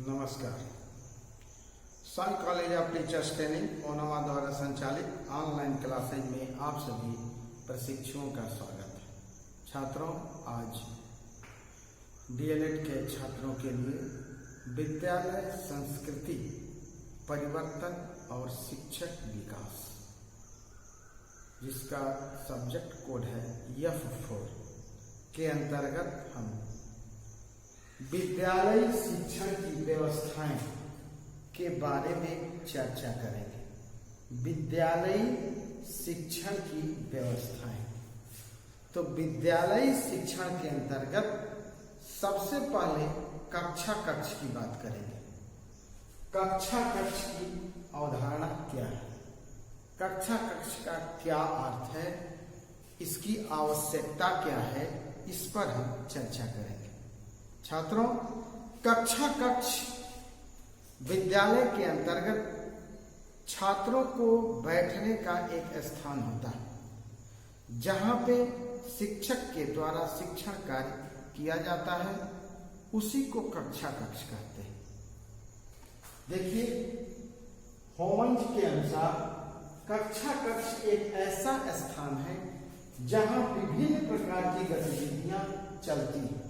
नमस्कार। सन college of teachers training ओनावा द्वारा संचालित ऑनलाइन क्लासेज में आप सभी प्रशिक्षुओं का स्वागत है। छात्रों, आज डीएलएड के छात्रों के लिए विद्यालय संस्कृति परिवर्तन और शिक्षक विकास, जिसका सब्जेक्ट कोड है F4 के अंतर्गत हम विद्यालय शिक्षण की व्यवस्थाएं के बारे में चर्चा करेंगे। विद्यालय शिक्षण की व्यवस्थाएं, तो विद्यालय शिक्षण के अंतर्गत सबसे पहले कक्षा कक्ष की बात करेंगे। कक्षा कक्ष की अवधारणा क्या है, कक्षा कक्ष का क्या अर्थ है, इसकी आवश्यकता क्या है, इस पर हम चर्चा करेंगे। छात्रों, कक्षा कक्ष विद्यालय के अंतर्गत छात्रों को बैठने का एक स्थान होता है, जहां पे शिक्षक के द्वारा शिक्षण कार्य किया जाता है, उसी को कक्षा कक्ष कहते हैं। देखिए, होमंज के अनुसार कक्षा कक्ष एक ऐसा स्थान है जहां विभिन्न प्रकार की गतिविधियां चलती हैं,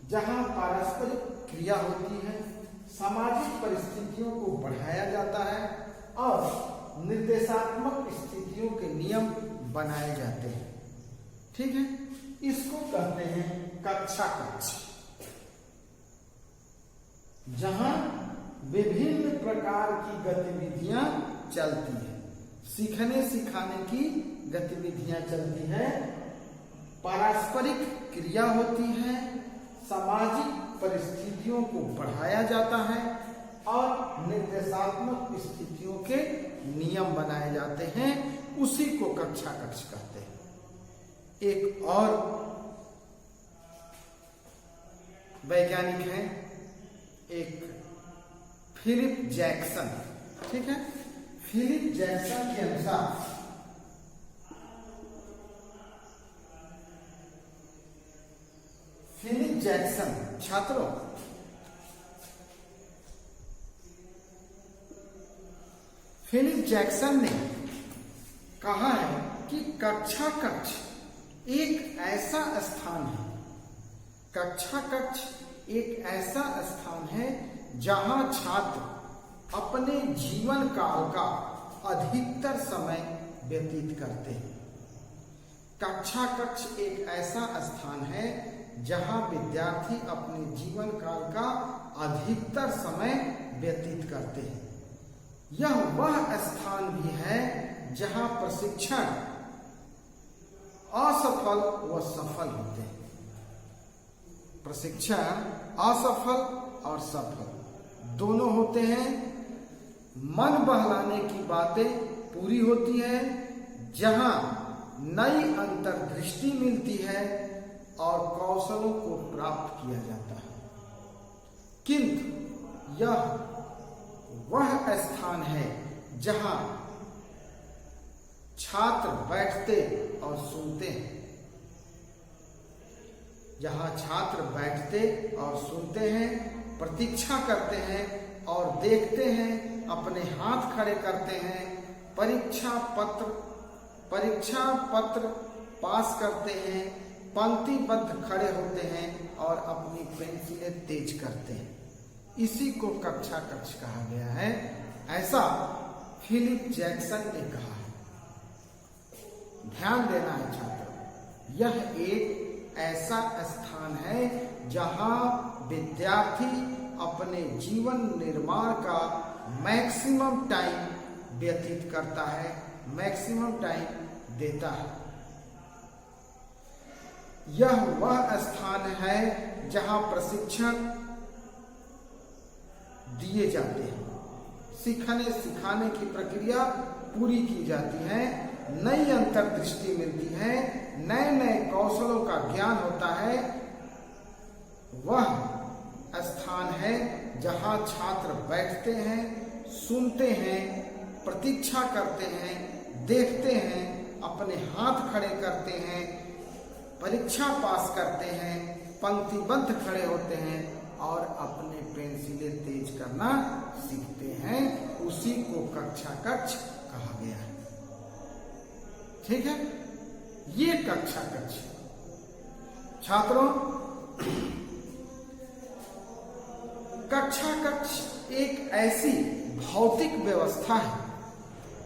जहां पारस्परिक क्रिया होती है, सामाजिक परिस्थितियों को बढ़ाया जाता है और निर्देशात्मक स्थितियों के नियम बनाए जाते हैं। ठीक है, इसको कहते हैं कक्षा कक्ष, जहां विभिन्न प्रकार की गतिविधियां चलती हैं, सीखने सिखाने की गतिविधियां चलती हैं, पारस्परिक क्रिया होती है, सामाजिक परिस्थितियों को बढ़ाया जाता है और निर्देशात्मक स्थितियों के नियम बनाए जाते हैं, उसी को कक्षा कक्ष कहते हैं। एक और वैज्ञानिक हैं, एक फिलिप जैक्सन। ठीक है, फिलिप जैक्सन के अनुसार फिलिप जैक्सन, छात्रों, फिलिप जैक्सन ने कहा है कि कक्षा कक्ष एक ऐसा स्थान है, कक्षा कक्ष एक ऐसा स्थान है जहां छात्र अपने जीवन काल का अधिकतर समय व्यतीत करते हैं। कक्षा कक्ष एक ऐसा स्थान है जहां विद्यार्थी अपने जीवन काल का अधिकतर समय व्यतीत करते हैं। यह वह स्थान भी है जहां प्रशिक्षण असफल व सफल होते हैं। प्रशिक्षण असफल और सफल दोनों होते हैं। मन बहलाने की बातें पूरी होती है, जहां नई अंतर्दृष्टि मिलती है और कौशलों को प्राप्त किया जाता है। किंतु यह वह स्थान है जहां छात्र बैठते और सुनते हैं, जहां छात्र बैठते और सुनते हैं, प्रतीक्षा करते हैं और देखते हैं, अपने हाथ खड़े करते हैं, परीक्षा पत्र पास करते हैं, पंक्तिबद्ध खड़े होते हैं और अपनी पेंसिलें तेज करते हैं। इसी को कक्षा कक्ष कहा गया है, ऐसा फिलिप जैक्सन ने कहा है। ध्यान देना है छात्रों, यह एक ऐसा स्थान है जहां विद्यार्थी अपने जीवन निर्माण का मैक्सिमम टाइम व्यतीत करता है, मैक्सिमम टाइम देता है। यह वह स्थान है जहां प्रशिक्षण दिए जाते हैं, सीखने सिखाने की प्रक्रिया पूरी की जाती है, नई अंतर्दृष्टि मिलती है, नए नए कौशलों का ज्ञान होता है। वह स्थान है जहां छात्र बैठते हैं, सुनते हैं, प्रतीक्षा करते हैं, देखते हैं, अपने हाथ खड़े करते हैं, परीक्षा पास करते हैं, पंक्तिबद्ध खड़े होते हैं और अपने पेंसिलें तेज करना सीखते हैं, उसी को कक्षा कक्ष कहा गया है। ठीक है, ये कक्षा कक्ष। छात्रों, कक्षा कक्ष एक ऐसी भौतिक व्यवस्था है,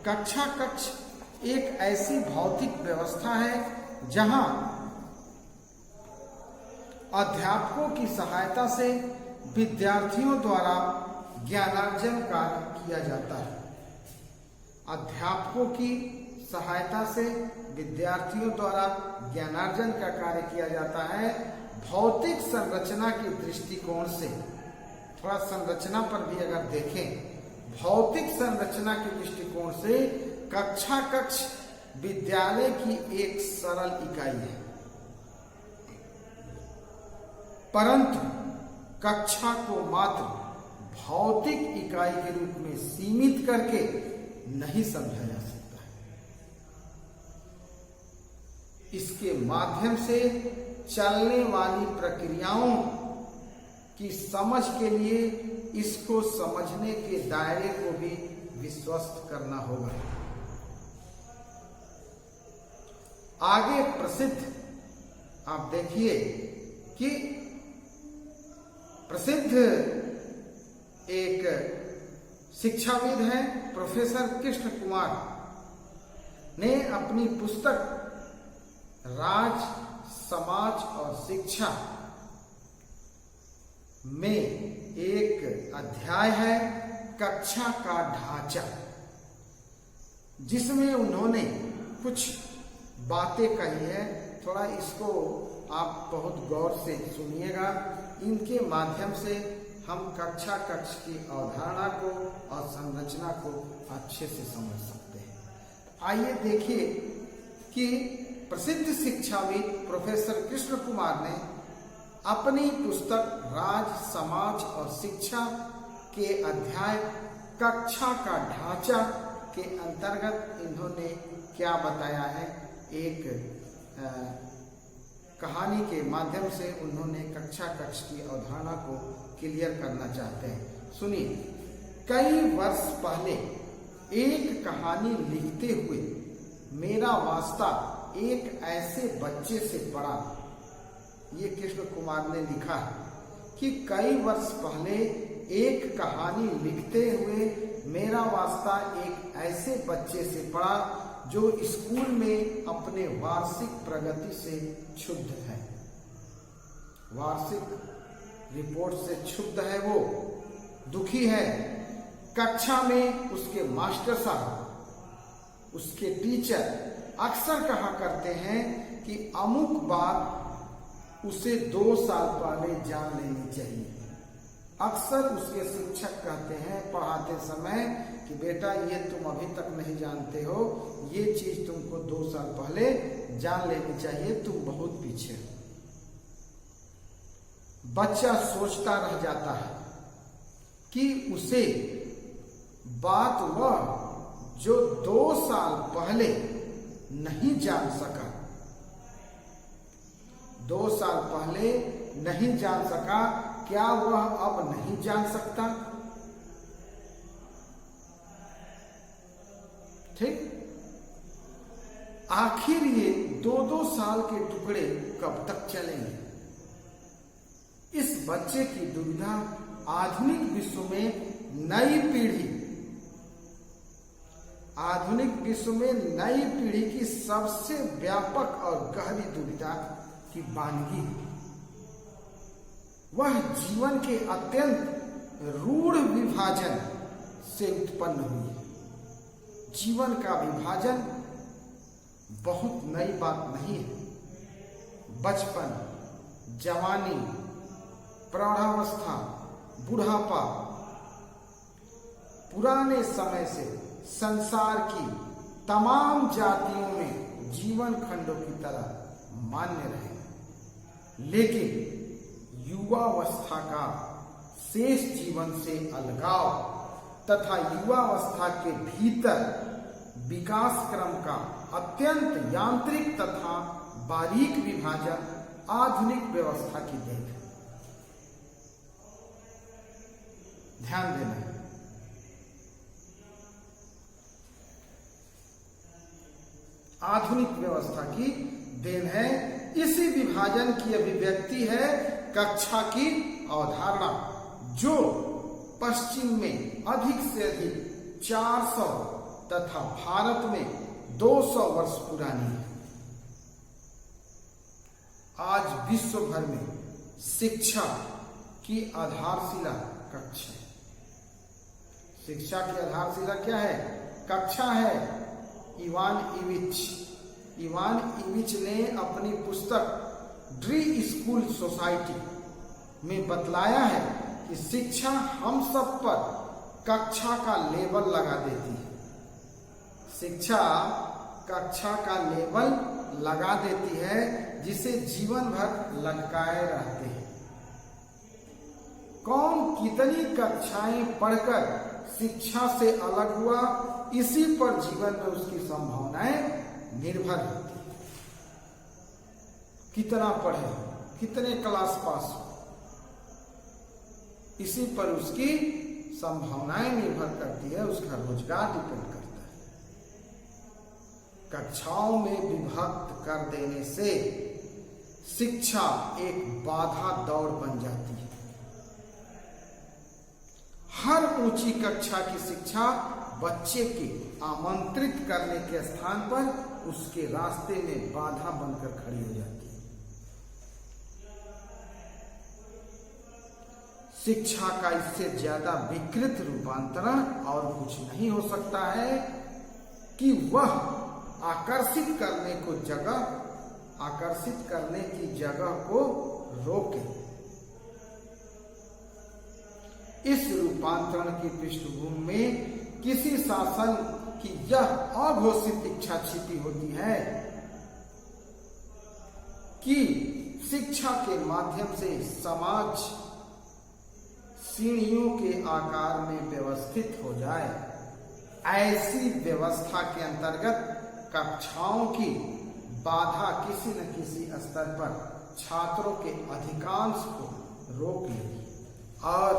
कक्षा कक्ष एक ऐसी भौतिक व्यवस्था है जहां अध्यापकों की सहायता से विद्यार्थियों द्वारा ज्ञानार्जन कार्य किया जाता है। अध्यापकों की सहायता से विद्यार्थियों द्वारा ज्ञानार्जन का कार्य किया जाता है। भौतिक संरचना के दृष्टिकोण से, थोड़ा संरचना पर भी अगर देखें, भौतिक संरचना के दृष्टिकोण से कक्षा कक्ष विद्यालय की एक सरल इकाई है, परंतु कक्षा को मात्र भौतिक इकाई के रूप में सीमित करके नहीं समझा जा सकता है। इसके माध्यम से चलने वाली प्रक्रियाओं की समझ के लिए इसको समझने के दायरे को भी विश्वस्त करना होगा। आगे प्रसिद्ध, आप देखिए कि प्रसिद्ध एक शिक्षाविद हैं प्रोफेसर कृष्ण कुमार ने अपनी पुस्तक राज, समाज और शिक्षा में एक अध्याय है कक्षा का ढांचा, जिसमें उन्होंने कुछ बातें कही है। थोड़ा इसको आप बहुत गौर से सुनिएगा, इनके माध्यम से हम कक्षा कक्ष की अवधारणा को और संरचना को अच्छे से समझ सकते हैं। आइए देखिए कि प्रसिद्ध शिक्षाविद प्रोफेसर कृष्ण कुमार ने अपनी पुस्तक राज, समाज और शिक्षा के अध्याय कक्षा का ढांचा के अंतर्गत इन्होंने क्या बताया है। एक कहानी के माध्यम से उन्होंने कक्षा कक्ष की अवधारणा को क्लियर करना चाहते हैं। सुनिए, कई वर्ष पहले एक कहानी लिखते हुए मेरा वास्ता एक ऐसे बच्चे से पड़ा। ये कृष्ण कुमार ने लिखा है कि कई वर्ष पहले एक कहानी लिखते हुए मेरा वास्ता एक ऐसे बच्चे से पड़ा जो स्कूल में अपने वार्षिक प्रगति से क्षुब्ध है, वार्षिक रिपोर्ट से क्षुब्ध है, वो दुखी है। कक्षा में उसके मास्टर साहब, उसके टीचर अक्सर कहा करते हैं कि अमुक बात उसे 2 साल पहले जान लेनी चाहिए। अक्सर उसके शिक्षक कहते हैं पढ़ाते समय कि बेटा ये तुम अभी तक नहीं जानते हो, ये चीज तुमको 2 साल पहले जान लेनी चाहिए, तुम बहुत पीछे हो। बच्चा सोचता रह जाता है कि उसे बात वह जो 2 साल पहले नहीं जान सका, 2 साल पहले नहीं जान सका, क्या वह अब नहीं जान सकता? ठीक, आखिर ये 2-2 साल के टुकड़े कब तक चलेंगे? इस बच्चे की दुविधा आधुनिक विश्व में नई पीढ़ी, आधुनिक विश्व में नई पीढ़ी की सबसे व्यापक और गहरी दुविधा की वानगी है। वह जीवन के अत्यंत रूढ़ विभाजन से उत्पन्न हुई है। जीवन का विभाजन बहुत नई बात नहीं है। बचपन, जवानी, प्रौढ़ावस्था, बुढ़ापा, पुराने समय से संसार की तमाम जातियों में जीवन खंडों की तरह मान्य रहे, लेकिन युवावस्था का शेष जीवन से अलगाव तथा युवावस्था के भीतर विकास क्रम का अत्यंत यांत्रिक तथा बारीक विभाजन आधुनिक व्यवस्था की देन है। ध्यान देना। आधुनिक व्यवस्था की देन है। इसी विभाजन की अभिव्यक्ति है कक्षा की अवधारणा, जो पश्चिम में अधिक से अधिक 400 तथा भारत में 200 वर्ष पुरानी है। आज विश्व भर में शिक्षा की आधारशिला कक्षा है। शिक्षा की आधारशिला क्या है? कक्षा है। इवान इविच ने अपनी पुस्तक ड्री स्कूल सोसाइटी में बतलाया है कि शिक्षा हम सब पर कक्षा का लेबल लगा देती है। शिक्षा कक्षा का लेबल लगा देती है, जिसे जीवन भर लटकाए रहते हैं। कौन कितनी कक्षाएं पढ़कर शिक्षा से अलग हुआ, इसी पर जीवन में उसकी संभावनाएं निर्भर होती है। कितना पढ़े, कितने क्लास पास हो, इसी पर उसकी संभावनाएं निर्भर करती है, उसका रोजगार डिपेंड करता है। कक्षाओं में विभक्त कर देने से शिक्षा एक बाधा दौड़ बन जाती है। हर ऊंची कक्षा की शिक्षा बच्चे के आमंत्रित करने के स्थान पर उसके रास्ते में बाधा बनकर खड़ी हो जाती है। शिक्षा का इससे ज्यादा विकृत रूपांतरण और कुछ नहीं हो सकता है कि वह आकर्षित करने की जगह को रोके। इस रूपांतरण की पृष्ठभूमि में किसी शासन की यह अघोषित इच्छा छिपी होती है कि शिक्षा के माध्यम से समाज सीढ़ियों के आकार में व्यवस्थित हो जाए। ऐसी व्यवस्था के अंतर्गत कक्षाओं की बाधा किसी न किसी स्तर पर छात्रों के अधिकांश को रोक लेगी और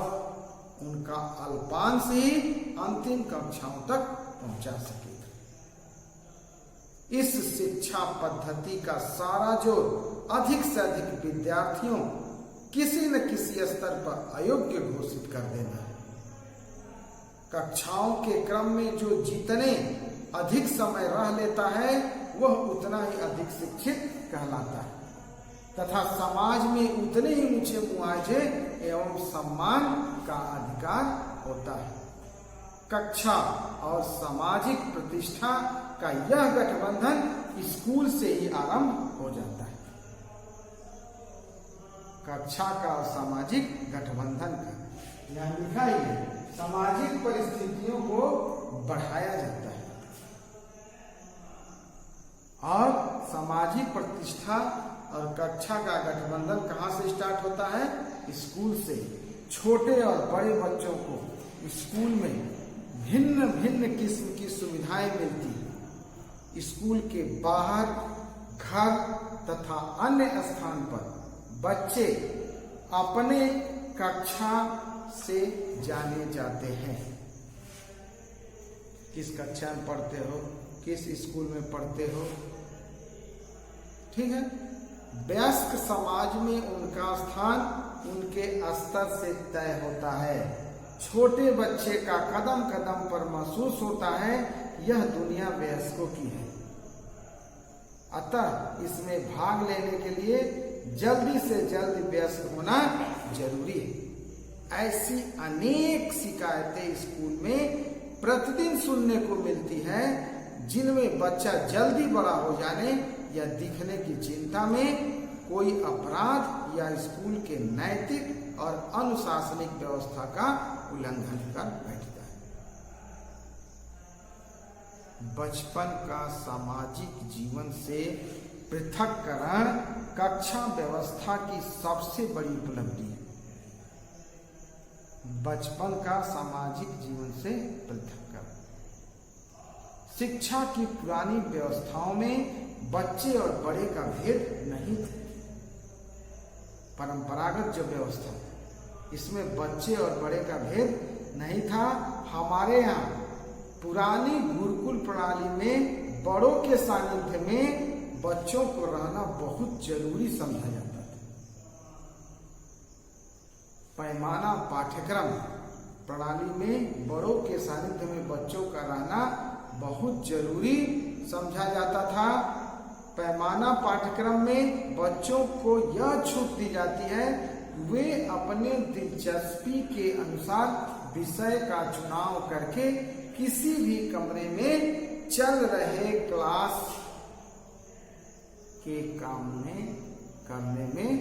उनका अल्पांश ही अंतिम कक्षाओं तक पहुंचा सकेगा। इस शिक्षा पद्धति का सारा जोर अधिक से अधिक विद्यार्थियों किसी न किसी स्तर पर अयोग्य घोषित कर देना है। कक्षाओं के क्रम में जो जितने अधिक समय रह लेता है, वह उतना ही अधिक शिक्षित कहलाता है तथा समाज में उतने ही ऊंचे मुआवजे एवं सम्मान का अधिकार होता है। कक्षा और सामाजिक प्रतिष्ठा का यह गठबंधन स्कूल से ही आरंभ हो जाता है। कक्षा का और सामाजिक गठबंधन का यहाँ लिखा ही है, सामाजिक परिस्थितियों को बढ़ाया जाता है और सामाजिक प्रतिष्ठा और कक्षा का गठबंधन कहाँ से स्टार्ट होता है? स्कूल से। छोटे और बड़े बच्चों को स्कूल में भिन्न भिन्न किस्म की सुविधाएं मिलती हैं। स्कूल के बाहर, घर तथा अन्य स्थान पर बच्चे अपने कक्षा से जाने जाते हैं। किस कक्षा में पढ़ते हो, किस स्कूल में पढ़ते हो, ठीक है। वयस्क समाज में उनका स्थान उनके स्तर से तय होता है। छोटे बच्चे का कदम कदम पर महसूस होता है यह दुनिया वयस्कों की है, अतः इसमें भाग लेने के लिए जल्दी से जल्दी वयस्क होना जरूरी है। ऐसी अनेक शिकायतें स्कूल में प्रतिदिन सुनने को मिलती है, जिनमें बच्चा जल्दी बड़ा हो जाने या दिखने की चिंता में कोई अपराध या स्कूल के नैतिक और अनुशासनिक व्यवस्था का उल्लंघन कर बैठता है। बचपन का सामाजिक जीवन से पृथक्करण कक्षा व्यवस्था की सबसे बड़ी उपलब्धि है। बचपन का सामाजिक जीवन से पृथक्करण। शिक्षा की पुरानी व्यवस्थाओं में बच्चे और बड़े का भेद नहीं थे। परंपरागत जो व्यवस्था, इसमें बच्चे और बड़े का भेद नहीं था। हमारे यहाँ पुरानी गुरुकुल प्रणाली में बड़ों के सानिध्य में बच्चों को रहना बहुत जरूरी समझा जाता था। पैमाना पाठ्यक्रम प्रणाली में बड़ों के सानिध्य में बच्चों का रहना बहुत जरूरी समझा जाता था। पैमाना पाठ्यक्रम में बच्चों को यह छूट दी जाती है, वे अपने दिलचस्पी के अनुसार विषय का चुनाव करके किसी भी कमरे में चल रहे क्लास के काम में करने में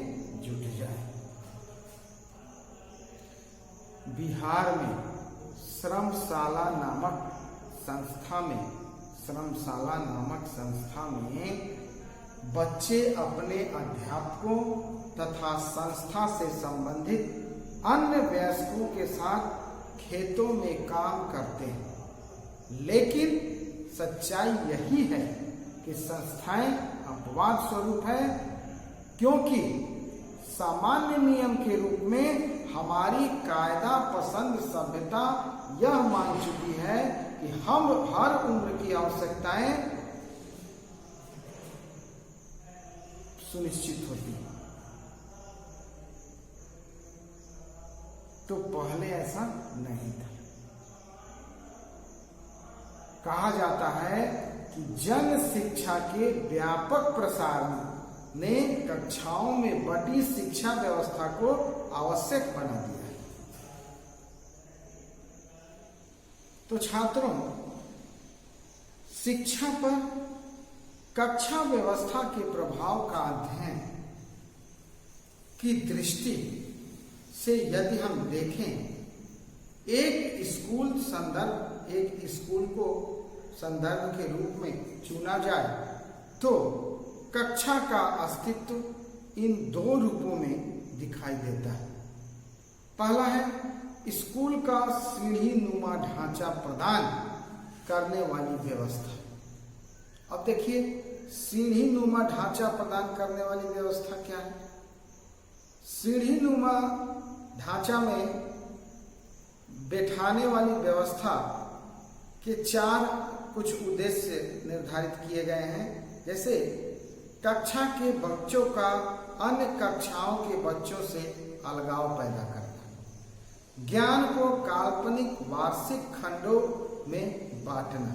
जुट जाए। बिहार में श्रमशाला नामक संस्था में बच्चे अपने अध्यापकों तथा संस्था से संबंधित अन्य वयस्कों के साथ खेतों में काम करते हैं। लेकिन सच्चाई यही है कि संस्थाएं अपवाद स्वरूप है, क्योंकि सामान्य नियम के रूप में हमारी कायदा पसंद सभ्यता यह मान चुकी है कि हम हर उम्र की आवश्यकताएं सुनिश्चित होती है। तो पहले ऐसा नहीं था। कहा जाता है कि जन शिक्षा के व्यापक प्रसार ने कक्षाओं में बड़ी शिक्षा व्यवस्था को आवश्यक बना दिया है। तो छात्रों, शिक्षा पर कक्षा व्यवस्था के प्रभाव का अध्ययन की दृष्टि से यदि हम देखें, एक स्कूल को संदर्भ के रूप में चुना जाए तो कक्षा का अस्तित्व इन दो रूपों में दिखाई देता है। पहला है स्कूल का सीढ़ी नुमा ढांचा प्रदान करने वाली व्यवस्था। अब देखिए, सीढ़ी नुमा ढांचा प्रदान करने वाली व्यवस्था क्या है? सीढ़ी नुमा ढांचा में बैठाने वाली व्यवस्था के चार कुछ उद्देश्य निर्धारित किए गए हैं। जैसे कक्षा के बच्चों का अन्य कक्षाओं के बच्चों से अलगाव पैदा करना, ज्ञान को काल्पनिक वार्षिक खंडों में बांटना,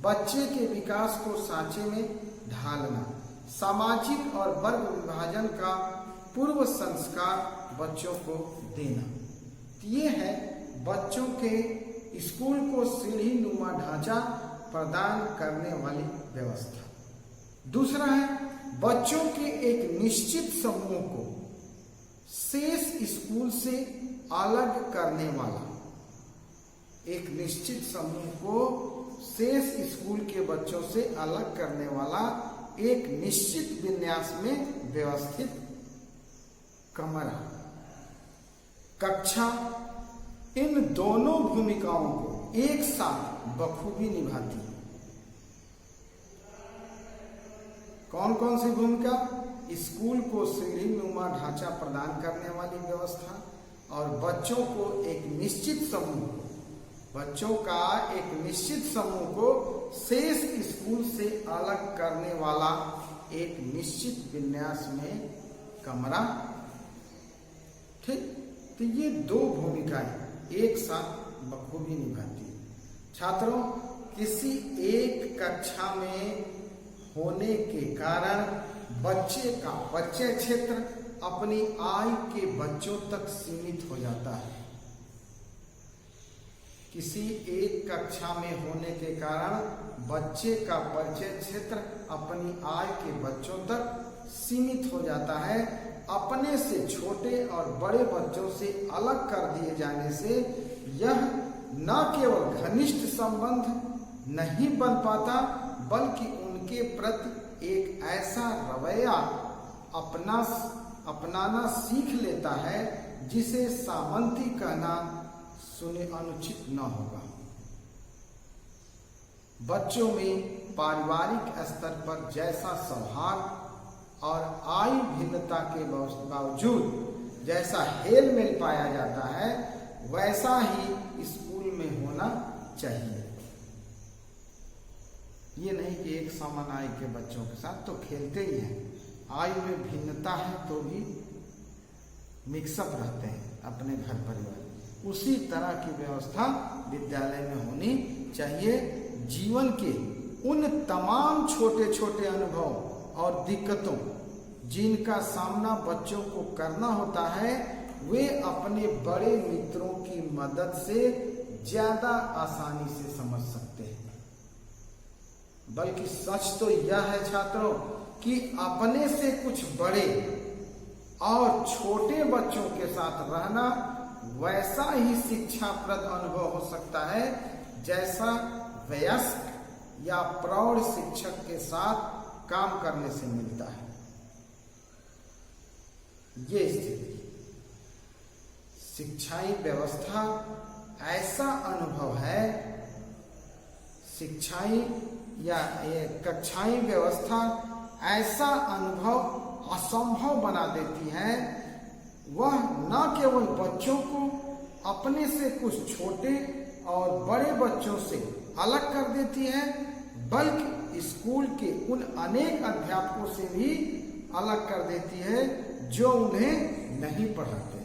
बच्चे के विकास को सांचे में ढालना, सामाजिक और वर्ग विभाजन का पूर्व संस्कार बच्चों को देना। ये है बच्चों के स्कूल को सीढ़ी नुमा ढांचा प्रदान करने वाली व्यवस्था। दूसरा है बच्चों के एक निश्चित समूह को शेष स्कूल से अलग करने वाला, एक निश्चित समूह को शेष स्कूल के बच्चों से अलग करने वाला एक निश्चित विन्यास में व्यवस्थित कमरा, कक्षा, इन दोनों भूमिकाओं को एक साथ बखूबी निभाती है। कौन कौन सी भूमिका? स्कूल को सीढ़ी नुमा ढांचा प्रदान करने वाली व्यवस्था और बच्चों का एक निश्चित समूह को शेष स्कूल से अलग करने वाला एक निश्चित विन्यास में कमरा। ठीक, तो ये दो भूमिकाएं एक साथ बखूबी निभाती है। छात्रों, किसी एक कक्षा में होने के कारण बच्चे क्षेत्र अपनी आयु के बच्चों तक सीमित हो जाता है। किसी एक कक्षा में होने के कारण बच्चे का परिचय क्षेत्र अपनी आयु के बच्चों तक सीमित हो जाता है। अपने से छोटे और बड़े बच्चों से अलग कर दिए जाने से यह न केवल घनिष्ठ संबंध नहीं बन पाता, बल्कि उनके प्रति एक ऐसा रवैया अपनाना सीख लेता है जिसे सामंती कहना सुने अनुचित न होगा। बच्चों में पारिवारिक स्तर पर जैसा सौहार्द और आयु भिन्नता के बावजूद जैसा हेल मेल पाया जाता है, वैसा ही स्कूल में होना चाहिए। ये नहीं कि एक समान आयु के बच्चों के साथ तो खेलते ही हैं, आयु में भिन्नता है तो भी मिक्सअप रहते हैं अपने घर परिवार। उसी तरह की व्यवस्था विद्यालय में होनी चाहिए। जीवन के उन तमाम छोटे छोटे अनुभव और दिक्कतों जिनका सामना बच्चों को करना होता है, वे अपने बड़े मित्रों की मदद से ज्यादा आसानी से समझ सकते हैं। बल्कि सच तो यह है छात्रों कि अपने से कुछ बड़े और छोटे बच्चों के साथ रहना वैसा ही शिक्षाप्रद अनुभव हो सकता है जैसा वयस्क या प्रौढ़ शिक्षक के साथ काम करने से मिलता है। ये स्थिति शिक्षाई व्यवस्था ऐसा अनुभव है, शिक्षाई या ये कक्षाई व्यवस्था ऐसा अनुभव असंभव बना देती है। वह न केवल बच्चों को अपने से कुछ छोटे और बड़े बच्चों से अलग कर देती है, बल्कि स्कूल के उन अनेक अध्यापकों से भी अलग कर देती है जो उन्हें नहीं पढ़ाते हैं।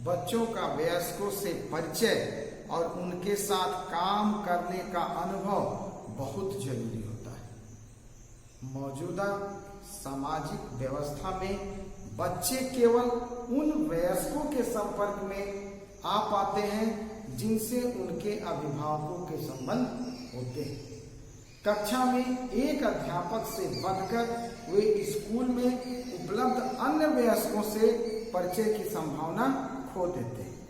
बच्चों का वयस्कों से परिचय और उनके साथ काम करने का अनुभव बहुत जरूरी होता है। मौजूदा सामाजिक व्यवस्था में बच्चे केवल उन वयस्कों के संपर्क में आ पाते हैं जिनसे उनके अभिभावकों के संबंध होते हैं। कक्षा में एक अध्यापक से बढ़कर वे स्कूल में उपलब्ध अन्य वयस्कों से परिचय की संभावना खो देते हैं।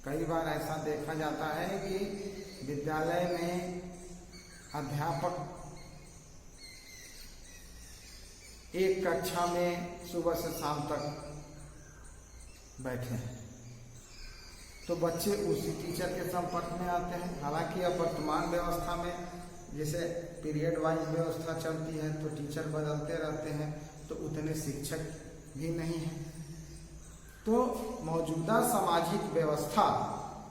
कई बार ऐसा देखा जाता है कि विद्यालय में अध्यापक एक कक्षा में सुबह से शाम तक बैठे हैं तो बच्चे उसी टीचर के संपर्क में आते हैं। हालांकि अब वर्तमान व्यवस्था में जैसे पीरियड वाइज व्यवस्था चलती है तो टीचर बदलते रहते हैं तो उतने शिक्षक भी नहीं हैं। तो मौजूदा सामाजिक व्यवस्था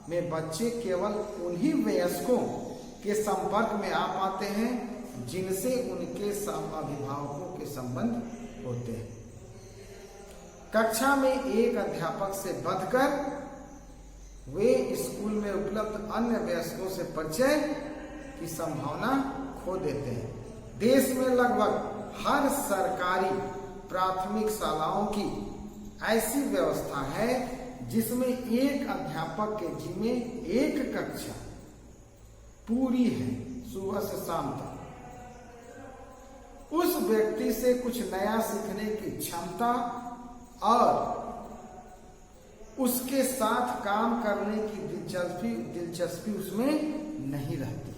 में बच्चे केवल उन्हीं वयस्कों के संपर्क में आ पाते हैं जिनसे उनके अभिभावकों के संबंध होते हैं। कक्षा में एक अध्यापक से बढ़कर वे स्कूल में उपलब्ध अन्य वयस्कों से परिचय की संभावना खो देते हैं। देश में लगभग हर सरकारी प्राथमिक शालाओं की ऐसी व्यवस्था है जिसमें एक अध्यापक के जिम्मे एक कक्षा पूरी है सुबह से शाम तक। उस व्यक्ति से कुछ नया सीखने की क्षमता और उसके साथ काम करने की दिलचस्पी उसमें नहीं रहती।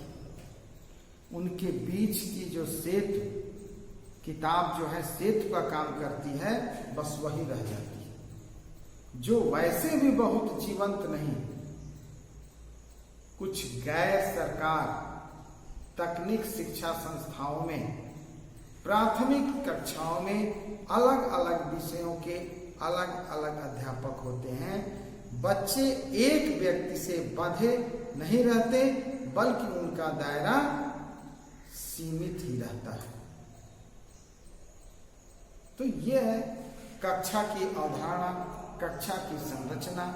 उनके बीच की जो सेतु किताब जो है सेतु का काम करती है, बस वही रह जाती है, जो वैसे भी बहुत जीवंत नहीं। कुछ गैर सरकार तकनीक शिक्षा संस्थाओं में प्राथमिक कक्षाओं में अलग अलग विषयों के अलग अलग अध्यापक होते हैं। बच्चे एक व्यक्ति से बंधे नहीं रहते बल्कि उनका दायरा सीमित ही रहता है। तो यह है कक्षा की अवधारणा, कक्षा की संरचना।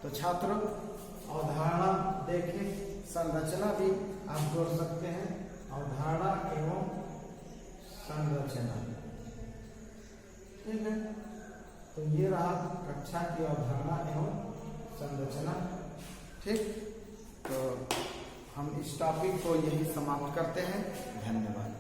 तो छात्रों अवधारणा देखें, संरचना भी आप जोड़ सकते हैं। अवधारणा एवं संरचना, ठीक है। तो ये रहा कक्षा की अवधारणा एवं संरचना, ठीक। तो हम इस टॉपिक को यही समाप्त करते हैं। धन्यवाद।